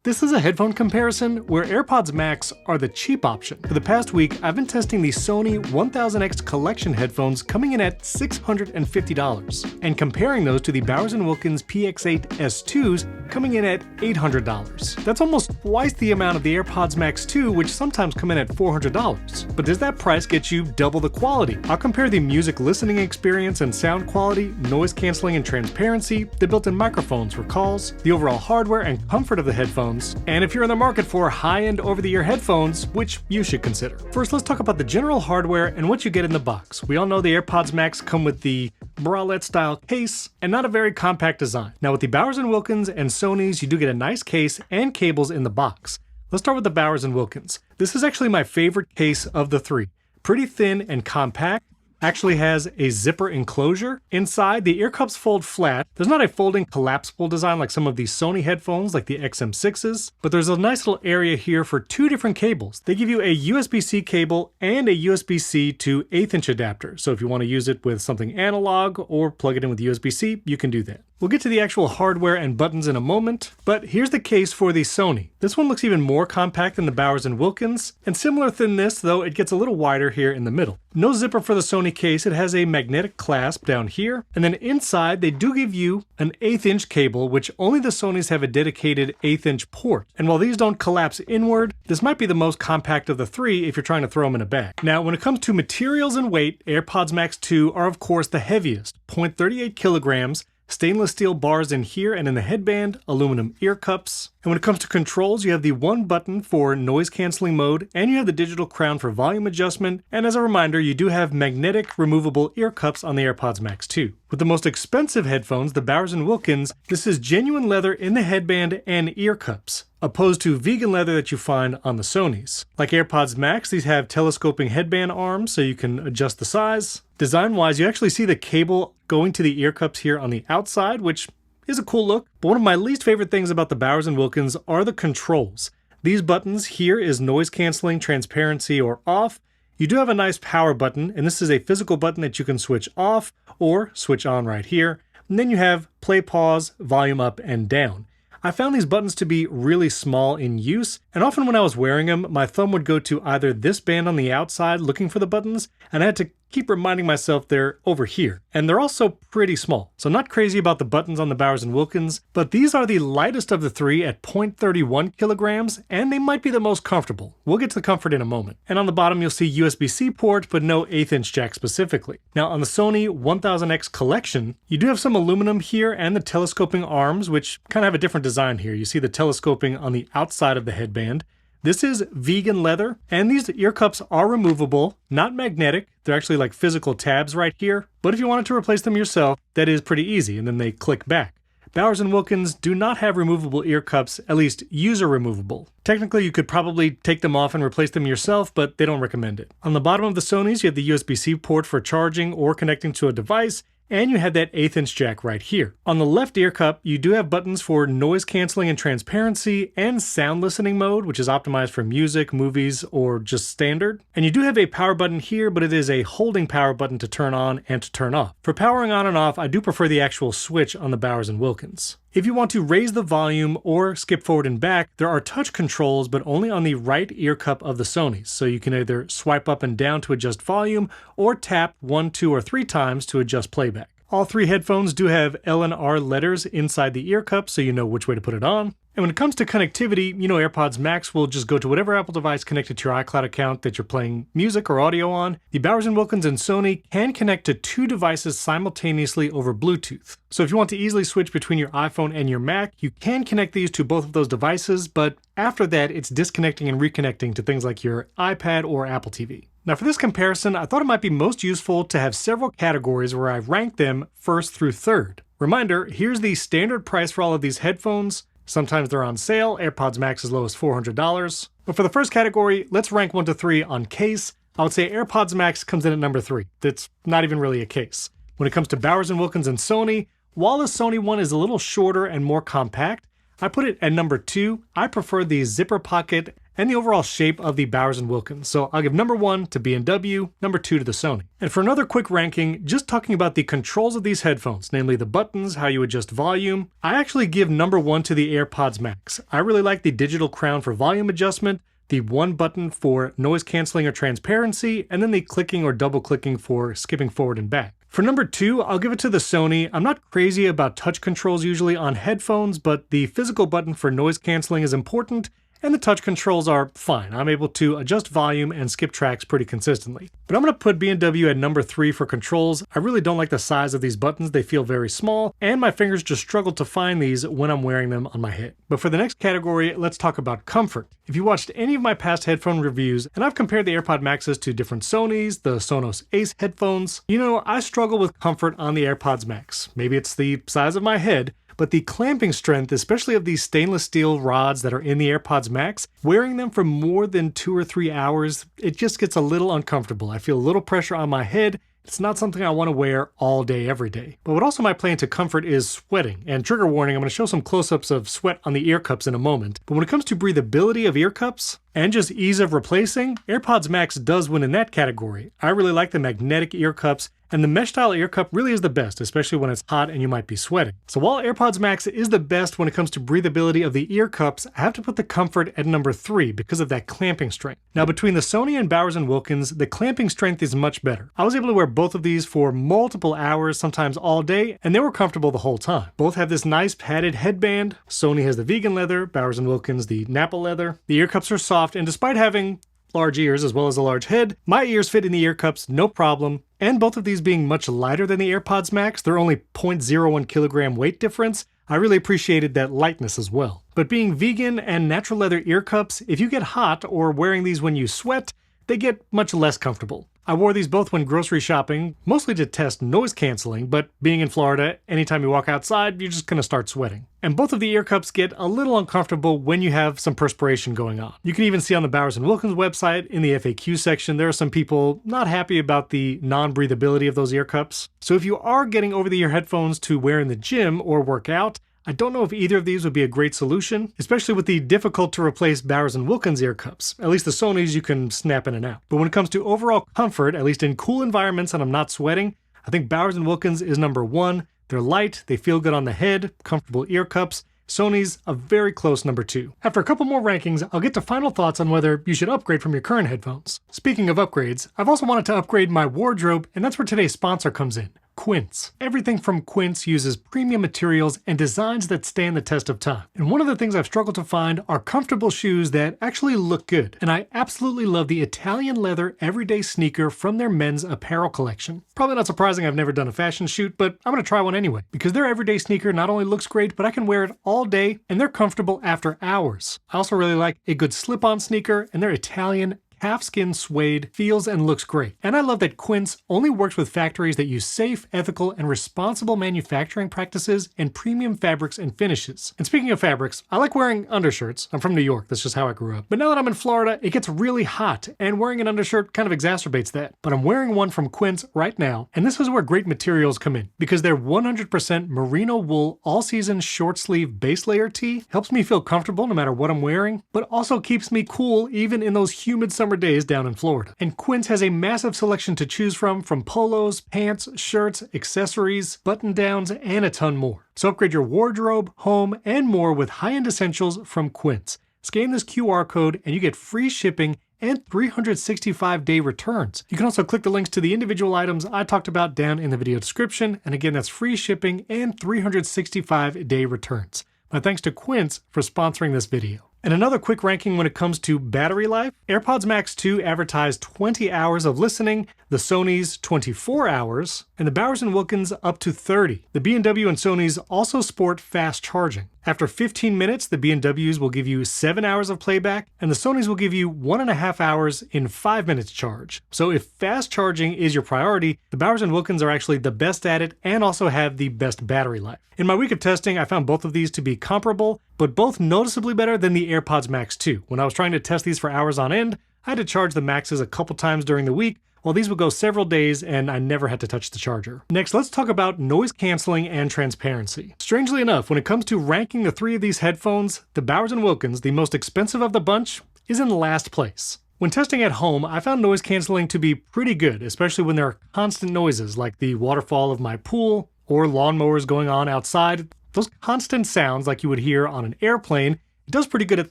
This is a headphone comparison where AirPods Max are the cheap option. For the past week, I've been testing the Sony 1000X collection headphones coming in at $650 and comparing those to the Bowers & Wilkins Px8 S2s coming in at $800. That's almost twice the amount of the AirPods Max 2, which sometimes come in at $400. But does that price get you double the quality? I'll compare the music listening experience and sound quality, noise canceling and transparency, the built-in microphones for calls, the overall hardware and comfort of the headphones, and if you're in the market for high-end over-the-ear headphones, which you should consider. First, let's talk about the general hardware and what you get in the box. We all know the AirPods Max come with the bralette-style case and not a very compact design. Now with the Bowers & Wilkins and Sony's, you do get a nice case and cables in the box. Let's start with the Bowers & Wilkins. This is actually my favorite case of the three. Pretty thin and compact. Actually has a zipper enclosure. Inside, the ear cups fold flat. There's not a folding collapsible design like some of these Sony headphones like the XM6s, but there's a nice little area here for two different cables. They give you a USB-C cable and a USB-C to 1/8 inch adapter. So if you want to use it with something analog or plug it in with USB-C, you can do that. We'll get to the actual hardware and buttons in a moment, but here's the case for the Sony. This one looks even more compact than the Bowers & Wilkins, and similar thinness, though it gets a little wider here in the middle. No zipper for the Sony case. It has a magnetic clasp down here, and then inside they do give you an 1/8 inch cable, which only the Sonys have a dedicated 1/8 inch port. And while these don't collapse inward, this might be the most compact of the three if you're trying to throw them in a bag. Now, when it comes to materials and weight, AirPods Max 2 are of course the heaviest, 0.38 kilograms, stainless steel bars in here and in the headband, aluminum ear cups. And when it comes to controls, you have the one button for noise canceling mode, and you have the digital crown for volume adjustment. And as a reminder, you do have magnetic removable ear cups on the AirPods Max 2. With the most expensive headphones, the Bowers & Wilkins, this is genuine leather in the headband and ear cups, opposed to vegan leather that you find on the Sonys. Like AirPods Max, these have telescoping headband arms so you can adjust the size. Design-wise, you actually see the cable going to the ear cups here on the outside, which is a cool look. But one of my least favorite things about the Bowers & Wilkins are the controls. These buttons here is noise canceling, transparency, or off. You do have a nice power button, and this is a physical button that you can switch off or switch on right here. And then you have play, pause, volume up and down. I found these buttons to be really small in use, and often when I was wearing them, my thumb would go to either this band on the outside looking for the buttons, and I had to keep reminding myself they're over here. And they're also pretty small, so not crazy about the buttons on the Bowers & Wilkins, but these are the lightest of the three at 0.31 kilograms, and they might be the most comfortable. We'll get to the comfort in a moment. And on the bottom, you'll see USB-C port, but no 1/8 inch jack specifically. Now on the Sony 1000X collection, you do have some aluminum here and the telescoping arms, which kind of have a different design here. You see the telescoping on the outside of the headband. This is vegan leather, and these ear cups are removable, not magnetic. They're actually like physical tabs right here. But if you wanted to replace them yourself, that is pretty easy, and then they click back. Bowers & Wilkins do not have removable ear cups, at least user removable. Technically, you could probably take them off and replace them yourself, but they don't recommend it. On the bottom of the Sonys, you have the USB-C port for charging or connecting to a device, and you have that 1/8 inch jack right here. On the left ear cup, you do have buttons for noise canceling and transparency and sound listening mode, which is optimized for music, movies, or just standard. And you do have a power button here, but it is a holding power button to turn on and to turn off. For powering on and off, I do prefer the actual switch on the Bowers & Wilkins. If you want to raise the volume or skip forward and back, there are touch controls, but only on the right ear cup of the Sonys. So you can either swipe up and down to adjust volume or tap 1, 2, or 3 times to adjust playback. All three headphones do have L and R letters inside the ear cup, so you know which way to put it on. And when it comes to connectivity, you know AirPods Max will just go to whatever Apple device connected to your iCloud account that you're playing music or audio on. The Bowers & Wilkins and Sony can connect to 2 devices simultaneously over Bluetooth. So if you want to easily switch between your iPhone and your Mac, you can connect these to both of those devices, but after that, it's disconnecting and reconnecting to things like your iPad or Apple TV. Now for this comparison, I thought it might be most useful to have several categories where I rank them first through third. Reminder, here's the standard price for all of these headphones. Sometimes they're on sale, AirPods Max as low as $400. But for the first category, let's rank 1 to 3 on case. I would say AirPods Max comes in at number 3. That's not even really a case. When it comes to Bowers & Wilkins and Sony, while the Sony one is a little shorter and more compact, I put it at number 2. I prefer the zipper pocket and the overall shape of the Bowers & Wilkins. So I'll give number 1 to B&W, number 2 to the Sony. And for another quick ranking, just talking about the controls of these headphones, namely the buttons, how you adjust volume, I actually give number 1 to the AirPods Max. I really like the digital crown for volume adjustment, the one button for noise canceling or transparency, and then the clicking or double clicking for skipping forward and back. For number 2, I'll give it to the Sony. I'm not crazy about touch controls usually on headphones, but the physical button for noise canceling is important, and the touch controls are fine. I'm able to adjust volume and skip tracks pretty consistently. But I'm going to put B&W at number 3 for controls. I really don't like the size of these buttons. They feel very small, and my fingers just struggle to find these when I'm wearing them on my head. But for the next category, let's talk about comfort. If you watched any of my past headphone reviews, and I've compared the AirPod Maxes to different Sonys, the Sonos Ace headphones, you know, I struggle with comfort on the AirPods Max. Maybe it's the size of my head, but the clamping strength, especially of these stainless steel rods that are in the AirPods Max, wearing them for more than 2 or 3 hours, it just gets a little uncomfortable. I feel a little pressure on my head. It's not something I want to wear all day, every day. But what also might play into comfort is sweating. And trigger warning, I'm going to show some close-ups of sweat on the ear cups in a moment. But when it comes to breathability of ear cups and just ease of replacing, AirPods Max does win in that category. I really like the magnetic ear cups, and the mesh-style ear cup really is the best, especially when it's hot and you might be sweating. So while AirPods Max is the best when it comes to breathability of the ear cups, I have to put the comfort at number 3 because of that clamping strength. Now between the Sony and Bowers & Wilkins, the clamping strength is much better. I was able to wear both of these for multiple hours, sometimes all day, and they were comfortable the whole time. Both have this nice padded headband. Sony has the vegan leather, Bowers & Wilkins the Napa leather. The ear cups are soft, and despite having large ears as well as a large head, my ears fit in the ear cups no problem. And both of these being much lighter than the AirPods Max, they're only 0.01 kilogram weight difference. I really appreciated that lightness as well. But being vegan and natural leather ear cups, if you get hot or wearing these when you sweat, they get much less comfortable. I wore these both when grocery shopping, mostly to test noise canceling, but being in Florida, anytime you walk outside, you're just gonna start sweating. And both of the ear cups get a little uncomfortable when you have some perspiration going on. You can even see on the Bowers & Wilkins website, in the FAQ section, there are some people not happy about the non-breathability of those ear cups. So if you are getting over-the-ear headphones to wear in the gym or work out, I don't know if either of these would be a great solution, especially with the difficult to replace Bowers & Wilkins ear cups. At least the Sonys you can snap in and out. But when it comes to overall comfort, at least in cool environments and I'm not sweating, I think Bowers & Wilkins is number 1. They're light, they feel good on the head, comfortable ear cups. Sony's a very close number 2. After a couple more rankings, I'll get to final thoughts on whether you should upgrade from your current headphones. Speaking of upgrades, I've also wanted to upgrade my wardrobe, and that's where today's sponsor comes in. Quince. Everything from Quince uses premium materials and designs that stand the test of time. And one of the things I've struggled to find are comfortable shoes that actually look good. And I absolutely love the Italian leather everyday sneaker from their men's apparel collection. Probably not surprising I've never done a fashion shoot, but I'm gonna try one anyway. Because their everyday sneaker not only looks great, but I can wear it all day and they're comfortable after hours. I also really like a good slip-on sneaker, and their Italian calfskin suede feels and looks great. And I love that Quince only works with factories that use safe, ethical, and responsible manufacturing practices and premium fabrics and finishes. And speaking of fabrics, I like wearing undershirts. I'm from New York, that's just how I grew up. But now that I'm in Florida, it gets really hot, and wearing an undershirt kind of exacerbates that. But I'm wearing one from Quince right now, and this is where great materials come in. Because their 100% merino wool all-season short sleeve base layer tee helps me feel comfortable no matter what I'm wearing, but also keeps me cool even in those humid summer days down in Florida. And Quince has a massive selection to choose from polos, pants, shirts, accessories, button-downs, and a ton more. So upgrade your wardrobe, home, and more with high-end essentials from Quince. Scan this QR code and you get free shipping and 365-day returns. You can also click the links to the individual items I talked about down in the video description, and again, that's free shipping and 365-day returns. My thanks to Quince for sponsoring this video. And another quick ranking when it comes to battery life, AirPods Max 2 advertised 20 hours of listening, the Sony's 24 hours, and the Bowers & Wilkins up to 30. The B&W and Sony's also sport fast charging. After 15 minutes, the B&Ws will give you 7 hours of playback, and the Sonys will give you 1.5 hours in 5 minutes charge. So if fast charging is your priority, the Bowers & Wilkins are actually the best at it and also have the best battery life. In my week of testing, I found both of these to be comparable, but both noticeably better than the AirPods Max 2. When I was trying to test these for hours on end, I had to charge the Maxes a couple times during the week, while these would go several days and I never had to touch the charger. Next, let's talk about noise canceling and transparency. Strangely enough, when it comes to ranking the 3 of these headphones, the Bowers & Wilkins, the most expensive of the bunch, is in last place. When testing at home, I found noise canceling to be pretty good, especially when there are constant noises like the waterfall of my pool or lawnmowers going on outside. Those constant sounds like you would hear on an airplane, it does pretty good at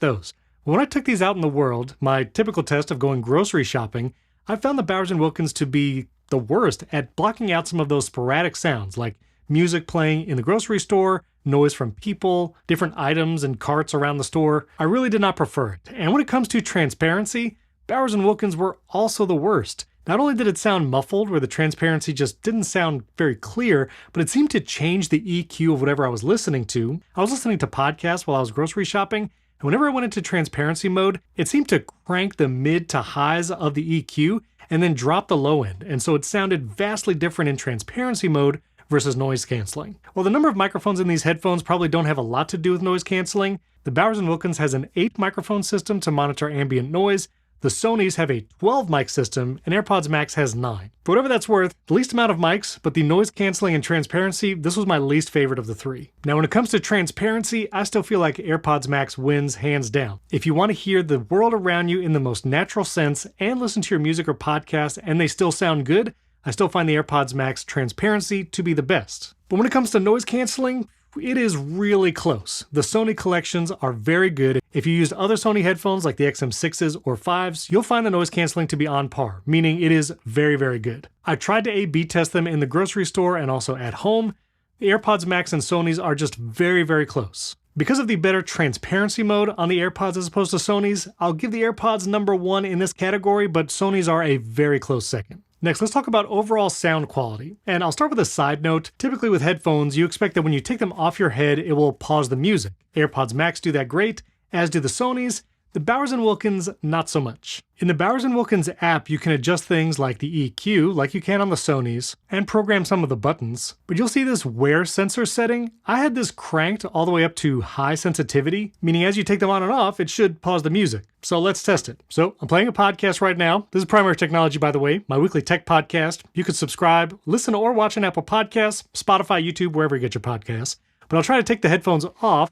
those. When I took these out in the world, my typical test of going grocery shopping, I found the Bowers & Wilkins to be the worst at blocking out some of those sporadic sounds like music playing in the grocery store, noise from people, different items and carts around the store. I really did not prefer it. And when it comes to transparency, Bowers & Wilkins were also the worst. Not only did it sound muffled, where the transparency just didn't sound very clear, but it seemed to change the EQ of whatever I was listening to. I was listening to podcasts while I was grocery shopping, and whenever I went into transparency mode, it seemed to crank the mid to highs of the EQ and then drop the low end. And so it sounded vastly different in transparency mode versus noise canceling. While the number of microphones in these headphones probably don't have a lot to do with noise canceling, the Bowers & Wilkins has an 8 microphone system to monitor ambient noise. The Sonys have a 12 mic system, and AirPods Max has 9. For whatever that's worth, the least amount of mics, but the noise canceling and transparency, this was my least favorite of the 3. Now when it comes to transparency, I still feel like AirPods Max wins hands down. If you want to hear the world around you in the most natural sense and listen to your music or podcast and they still sound good, I still find the AirPods Max transparency to be the best. But when it comes to noise canceling, it is really close. The Sony collections are very good. If you used other Sony headphones like the XM6s or 5s, you'll find the noise canceling to be on par, meaning it is very, very good. I tried to A/B test them in the grocery store and also at home. The AirPods Max and Sonys are just very, very close. Because of the better transparency mode on the AirPods as opposed to Sonys, I'll give the AirPods number 1 in this category, but Sonys are a very close second. Next, let's talk about overall sound quality. And I'll start with a side note. Typically with headphones, you expect that when you take them off your head, it will pause the music. AirPods Max do that great, as do the Sonys. The Bowers & Wilkins, not so much. In the Bowers & Wilkins app, you can adjust things like the EQ, like you can on the Sonys, and program some of the buttons. But you'll see this wear sensor setting. I had this cranked all the way up to high sensitivity, meaning as you take them on and off, it should pause the music. So let's test it. So I'm playing a podcast right now. This is Primary Technology, by the way, my weekly tech podcast. You can subscribe, listen or watch on Apple Podcasts, Spotify, YouTube, wherever you get your podcasts. But I'll try to take the headphones off.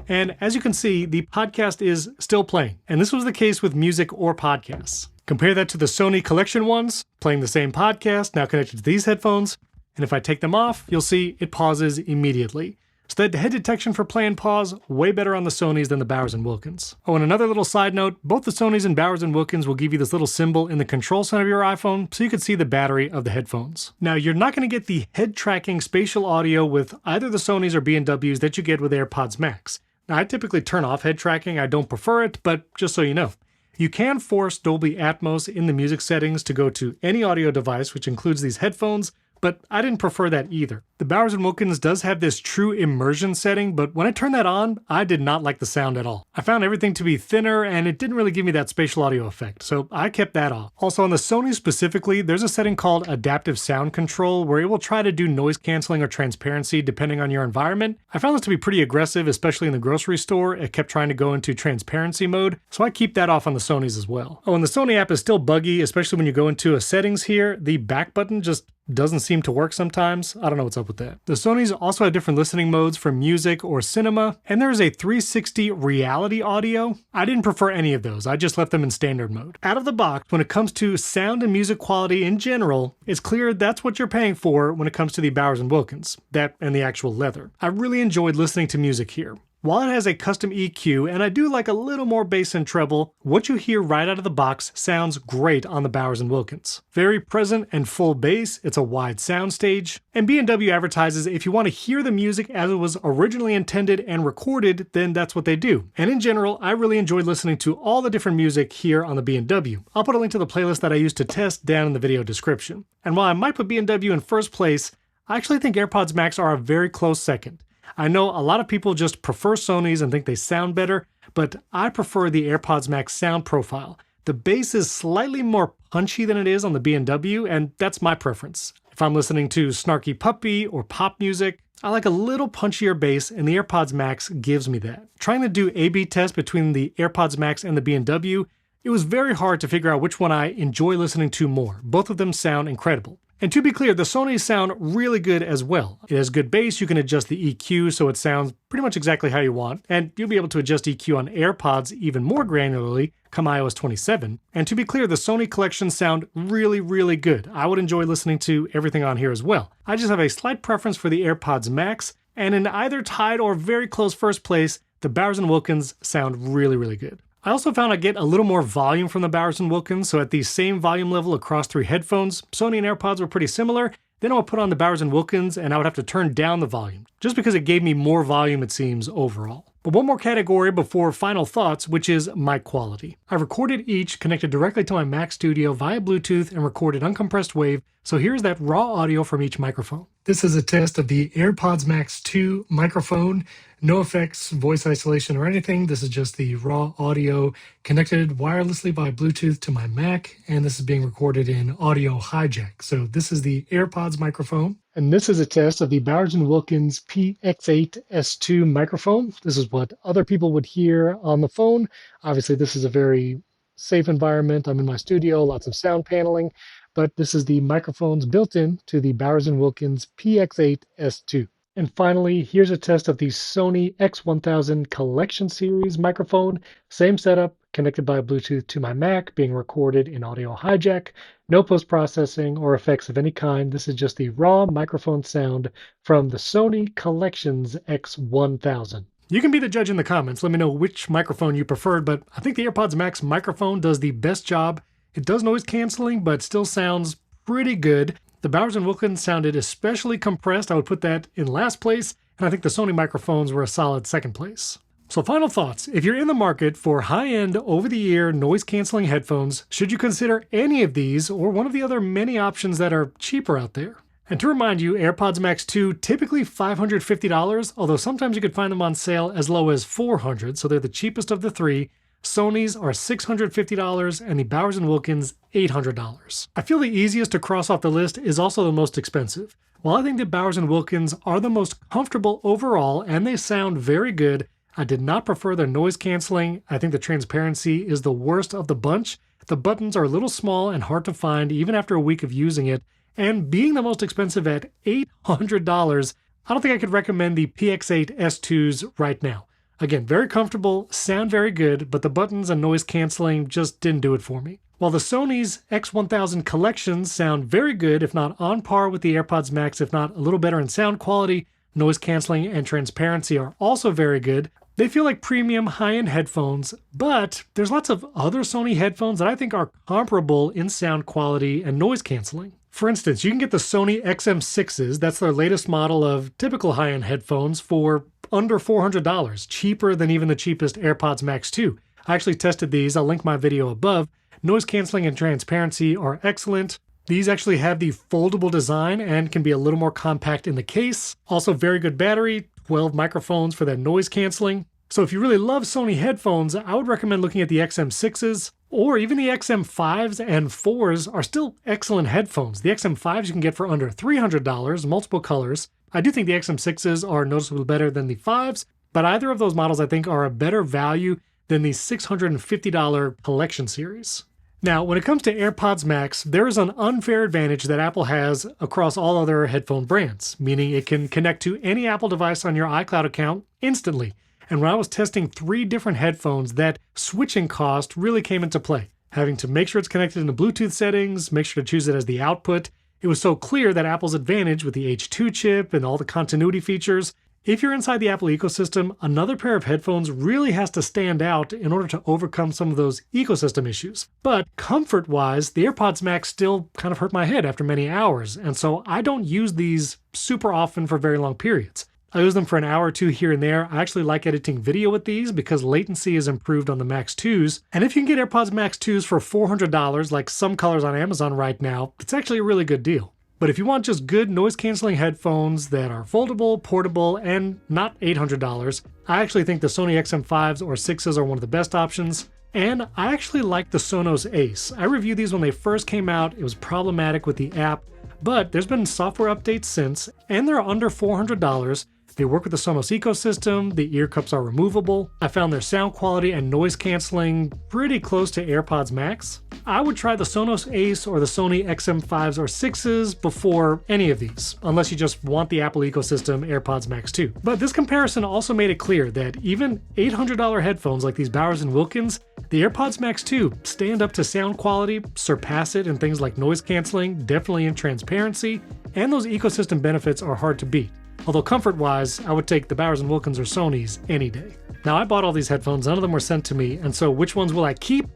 And as you can see, the podcast is still playing. And this was the case with music or podcasts. Compare that to the Sony collection ones, playing the same podcast, now connected to these headphones. And if I take them off, you'll see it pauses immediately. So that head detection for play and pause, way better on the Sonys than the Bowers & Wilkins. Oh, and another little side note, both the Sonys and Bowers & Wilkins will give you this little symbol in the control center of your iPhone so you can see the battery of the headphones. Now, you're not going to get the head tracking spatial audio with either the Sonys or B&Ws that you get with AirPods Max. Now, I typically turn off head tracking. I don't prefer it, but just so you know. You can force Dolby Atmos in the music settings to go to any audio device, which includes these headphones, but I didn't prefer that either. The Bowers & Wilkins does have this true immersion setting, but when I turned that on, I did not like the sound at all. I found everything to be thinner, and it didn't really give me that spatial audio effect, so I kept that off. Also, on the Sony specifically, there's a setting called Adaptive Sound Control, where it will try to do noise canceling or transparency depending on your environment. I found this to be pretty aggressive, especially in the grocery store. It kept trying to go into transparency mode, so I keep that off on the Sonys as well. Oh, and the Sony app is still buggy, especially when you go into a settings here. The back button just doesn't seem to work sometimes. I don't know what's up with that. The Sonys also have different listening modes for music or cinema, and there is a 360 reality audio. I didn't prefer any of those. I just left them in standard mode. Out of the box, when it comes to sound and music quality in general, it's clear that's what you're paying for when it comes to the Bowers & Wilkins, that and the actual leather. I really enjoyed listening to music here. While it has a custom EQ, and I do like a little more bass and treble, what you hear right out of the box sounds great on the Bowers & Wilkins. Very present and full bass, it's a wide soundstage, and B&W advertises if you want to hear the music as it was originally intended and recorded, then that's what they do. And in general, I really enjoyed listening to all the different music here on the B&W. I'll put a link to the playlist that I used to test down in the video description. And while I might put B&W in first place, I actually think AirPods Max are a very close second. I know a lot of people just prefer Sonys and think they sound better, but I prefer the AirPods Max sound profile. The bass is slightly more punchy than it is on the B&W, and that's my preference. If I'm listening to snarky puppy or pop music, I like a little punchier bass, and the AirPods Max gives me that. Trying to do A/B tests between the AirPods Max and the B&W, it was very hard to figure out which one I enjoy listening to more. Both of them sound incredible. And to be clear, the Sony sound really good as well. It has good bass, you can adjust the EQ so it sounds pretty much exactly how you want, and you'll be able to adjust EQ on AirPods even more granularly come iOS 27. And to be clear, the Sony collections sound really, really good. I would enjoy listening to everything on here as well. I just have a slight preference for the AirPods Max, and in either tied or very close first place, the Bowers & Wilkins sound really, really good. I also found I get a little more volume from the Bowers & Wilkins, so at the same volume level across 3 headphones, Sony and AirPods were pretty similar. Then I would put on the Bowers & Wilkins and I would have to turn down the volume, just because it gave me more volume it seems overall. But one more category before final thoughts, which is mic quality. I recorded each connected directly to my Mac Studio via Bluetooth and recorded uncompressed wave, so here's that raw audio from each microphone. This is a test of the AirPods Max 2 microphone. No effects, voice isolation, or anything. This is just the raw audio connected wirelessly by Bluetooth to my Mac, and this is being recorded in audio hijack. So this is the AirPods microphone. And this is a test of the Bowers & Wilkins Px8 S2 microphone. This is what other people would hear on the phone. Obviously, this is a very safe environment. I'm in my studio, lots of sound paneling, but this is the microphones built in to the Bowers & Wilkins Px8 S2. And finally, here's a test of the Sony X1000 Collection Series microphone. Same setup, connected by Bluetooth to my Mac, being recorded in audio hijack. No post-processing or effects of any kind. This is just the raw microphone sound from the Sony Collections X1000. You can be the judge in the comments. Let me know which microphone you preferred, but I think the AirPods Max microphone does the best job. It does noise canceling, but still sounds pretty good. The Bowers & Wilkins sounded especially compressed. I would put that in last place, and I think the Sony microphones were a solid second place. So final thoughts. If you're in the market for high-end, over-the-ear, noise-canceling headphones, should you consider any of these or one of the other many options that are cheaper out there? And to remind you, AirPods Max 2, typically $550, although sometimes you could find them on sale as low as $400, so they're the cheapest of the 3. Sony's are $650 and the Bowers & Wilkins $800. I feel the easiest to cross off the list is also the most expensive. While I think the Bowers & Wilkins are the most comfortable overall and they sound very good, I did not prefer their noise canceling. I think the transparency is the worst of the bunch. The buttons are a little small and hard to find even after a week of using it, and being the most expensive at $800, I don't think I could recommend the Px8 S2s right now. Again, very comfortable, sound very good, but the buttons and noise canceling just didn't do it for me. While the Sony's X1000 collections sound very good, if not on par with the AirPods Max, if not a little better in sound quality, noise canceling and transparency are also very good. They feel like premium high-end headphones, but there's lots of other Sony headphones that I think are comparable in sound quality and noise canceling. For instance, you can get the Sony XM6s, that's their latest model of typical high-end headphones, for under $400, cheaper than even the cheapest AirPods Max 2. I actually tested these, I'll link my video above. Noise canceling and transparency are excellent. These actually have the foldable design and can be a little more compact in the case. Also very good battery, 12 microphones for that noise canceling. So if you really love Sony headphones, I would recommend looking at the XM6s, or even the XM5s and 4s are still excellent headphones. The XM5s you can get for under $300, multiple colors. I do think the XM6s are noticeably better than the 5s, but either of those models I think are a better value than the $650 collection series. Now, when it comes to AirPods Max, there is an unfair advantage that Apple has across all other headphone brands, meaning it can connect to any Apple device on your iCloud account instantly. And when I was testing 3 different headphones, that switching cost really came into play. Having to make sure it's connected in the Bluetooth settings, make sure to choose it as the output. It was so clear that Apple's advantage with the H2 chip and all the continuity features. If you're inside the Apple ecosystem, another pair of headphones really has to stand out in order to overcome some of those ecosystem issues. But comfort-wise, the AirPods Max still kind of hurt my head after many hours, and so I don't use these super often for very long periods. I use them for an hour or 2 here and there. I actually like editing video with these because latency is improved on the Max 2s. And if you can get AirPods Max 2s for $400, like some colors on Amazon right now, it's actually a really good deal. But if you want just good noise-canceling headphones that are foldable, portable, and not $800, I actually think the Sony XM5s or 6s are one of the best options. And I actually like the Sonos Ace. I reviewed these when they first came out. It was problematic with the app, but there's been software updates since, and they're under $400. They work with the Sonos ecosystem, the ear cups are removable. I found their sound quality and noise canceling pretty close to AirPods Max. I would try the Sonos Ace or the Sony XM5s or 6s before any of these, unless you just want the Apple ecosystem AirPods Max 2. But this comparison also made it clear that even $800 headphones like these Bowers & Wilkins, the AirPods Max 2 stand up to sound quality, surpass it in things like noise canceling, definitely in transparency, and those ecosystem benefits are hard to beat. Although comfort-wise, I would take the Bowers & Wilkins or Sony's any day. Now, I bought all these headphones, none of them were sent to me, and so which ones will I keep?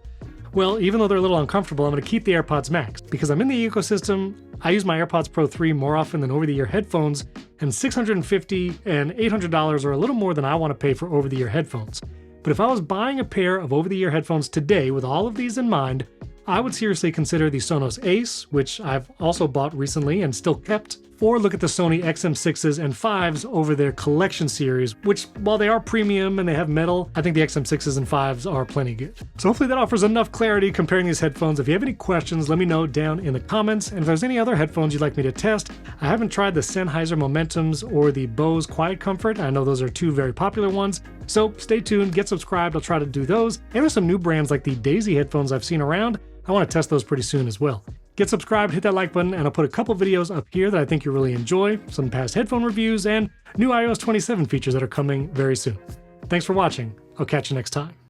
Well, even though they're a little uncomfortable, I'm going to keep the AirPods Max. Because I'm in the ecosystem, I use my AirPods Pro 3 more often than over-the-ear headphones, and $650 and $800 are a little more than I want to pay for over-the-ear headphones. But if I was buying a pair of over-the-ear headphones today with all of these in mind, I would seriously consider the Sonos Ace, which I've also bought recently and still kept, or look at the Sony XM6s and 5s over their collection series, which, while they are premium and they have metal, I think the XM6s and 5s are plenty good. So hopefully that offers enough clarity comparing these headphones. If you have any questions, let me know down in the comments. And if there's any other headphones you'd like me to test, I haven't tried the Sennheiser Momentums or the Bose Quiet Comfort. I know those are two very popular ones. So stay tuned, get subscribed, I'll try to do those. And there's some new brands like the Daisy headphones I've seen around. I want to test those pretty soon as well. Get subscribed, hit that like button, and I'll put a couple videos up here that I think you'll really enjoy, some past headphone reviews, and new iOS 27 features that are coming very soon. Thanks for watching. I'll catch you next time.